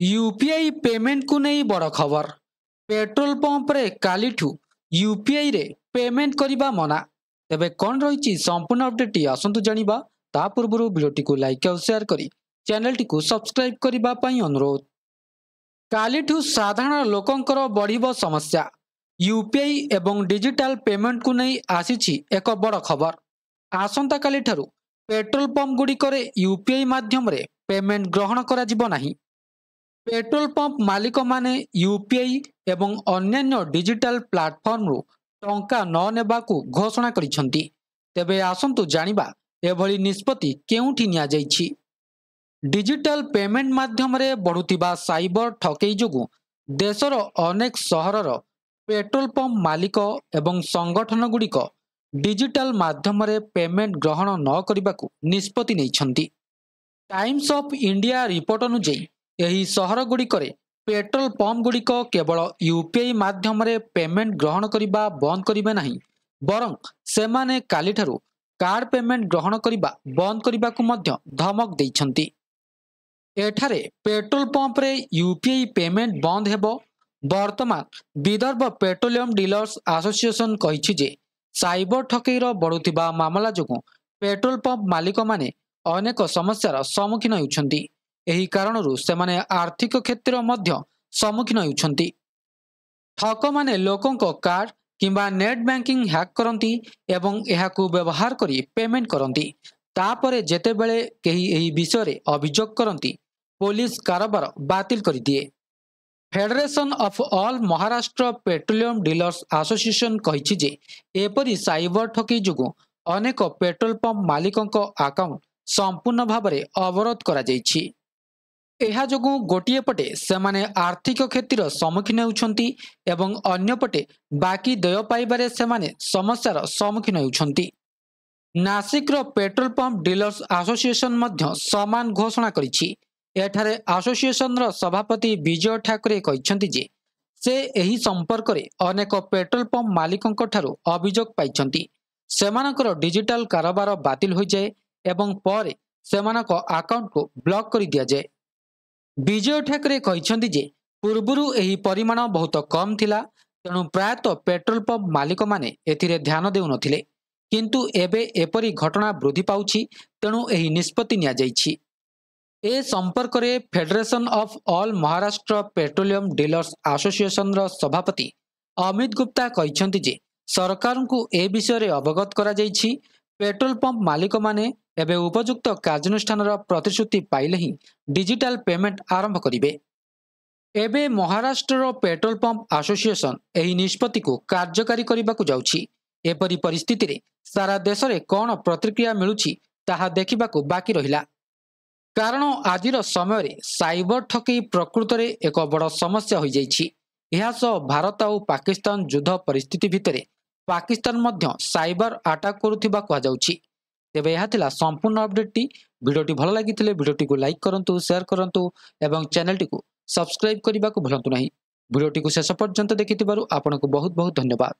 UPI payment को नहीं बड़ खबर। पेट्रोल पंप रे कालीठू यूपीआई रे पेमेंट करबा मना। तेबे कौन रही संपूर्ण अपडेट आसतु जानिबा। ता पूर्व वीडियोटी को लाइक और शेयर करी चैनल टी को सब्सक्राइब करबा पई अनुरोध। कालीठू साधारण लोकंकर बढ़िबो समस्या। यूपीआई एवं डिजिटल पेमेंट को नहीं आसीछि एक बड़ खबर। आसंता काली ठारू पेट्रोल पंप गुडी करे यूपीआई माध्यम रे पेमेंट ग्रहण करा जिबो नाही। पेट्रोल पंप मालिक माने यूपीआई एवं अन्यान्य डिजिटल प्लाटफर्म रु टंका न नेबाकू घोषणा करिसंती। तेबे आसंतु जानिबा एभली निष्पत्ति केउठी निया जाइछि। डिजिटल पेमेंट माध्यम रे बढ़ुतिबा साइबर ठकेई जोगु देशर अनेक सहरर पेट्रोल पंप मालिक एवं संगठन गुड़िक डिजिटल माध्यम रे पेमेंट ग्रहण न करबाकू निष्पत्ति नैछंती। टाइम्स ऑफ इंडिया रिपोर्ट अनुଯାयी यही सहर गुड़िकरे पेट्रोल पंप गुड़िक केवल यूपीआई माध्यम रे पेमेंट ग्रहण करबा बंद करिबे नाही, बरं सेमाने कालीठारू कार्ड पेमेंट ग्रहण करबा बंद करबाकू मध्य धमक दैछंती। एठारे पेट्रोल पंप रे यूपीआई पेमेंट बंद हेबो। वर्तमान विदर्भ पेट्रोलियम डीलर्स एसोसिएशन कहिछि जे साइबर ठकेईर बढ़ुथिबा मामला जोगु पेट्रोल पंप मालिक माने अनेक समस्यार सम्मुखीन होउछंती। एही कारणरू सेमाने आर्थिक क्षेत्र मध्य सम्मुखीन होउछंती। ठक माने लोकंको कार्ड किंबा नेट बैंकिंग हैक करंती एवं एहाकू व्यवहार करी पेमेंट करंती। तापरे जेतेबेले केही एही विषय रे अभियोग करंती पुलिस कारबार बातिल करि दिए। Federation of all Maharashtra petroleum dealers association कहिछि जे एपरि साइबर ठकी जुगु अनेक पेट्रोल पंप मालिकंको अकाउंट संपूर्ण भाबरे अवरोध करा जाइछि। एहा जोगु गोटिए पटे सेमाने आर्थिक क्षतिर सम्मुखीन होउछंती एवं अन्य पटे बाकी देय पाइबारे सेमाने समस्यार सम्मुखीन होउछंती। नासिकर पेट्रोल पंप डीलर्स एसोसिएशन मध्य समान घोषणा करिछि। एठारे एसोसिएशन रो सभापति विजय ठाकुरे कहिसंती जे से एही संपर्क रे अनेक पेट्रोल पंप मालिकंक ठारू अभियोग पाइछंती। सेमानकर डिजिटल कारोबार बातिल होई जाए एवं परे सेमानक अकाउंट को ब्लॉक करि दिया जाए। विजय ठाकुरे कहिसंती जे पूर्वरु एही परिमाण बहुत कम थिला, तेणु प्रायतः पेट्रोल पंप मालिक माने एथिरे ध्यान देउ नथिले, किंतु एबे एपरी घटना वृद्धि पाउछि, तेणु एही निष्पत्ति निया जाइछि। ए संपर्क रे federation of all Maharashtra petroleum dealers association रो सभापति अमित गुप्ता कहिसंती जे सरकार को ए विषय रे अवगत करा जाइछि। पेट्रोल पंप मालिक माने एबे उपयुक्त कार्यानुष्ठान प्रतिश्रुति पाइले ही डिजिटल पेमेंट आरंभ करिवे। एबे महाराष्ट्र रो पेट्रोल पंप एसोसिएशन एही निष्पत्ति को कार्यकारी करबाकू जाउछि। एपरी परिस्थिति रे सारा देश रे कोन प्रतिक्रिया मिलुछि ताहा देखिबाकू बाकी रहिला। कारण आजिर समय रे साइबर ठकेई प्रकृत रे एक बड़ समस्या हो जाइछि। एहा सह भारत और पाकिस्तान युद्ध परिस्थिति भितरे पाकिस्तान मध्य साइबर अटैक करुथिबा कहा जाउछि। तेबे यह थिला संपूर्ण अपडेट। वीडियोटी भल लागिथिले वीडियोटी को लाइक करंतु, शेयर करंतु एवं चैनल टी को सब्सक्राइब करबा को भूलंतु नाही। वीडियोटी को शेष पर्यंत देखिथिबारु आपनको बहुत बहुत धन्यवाद।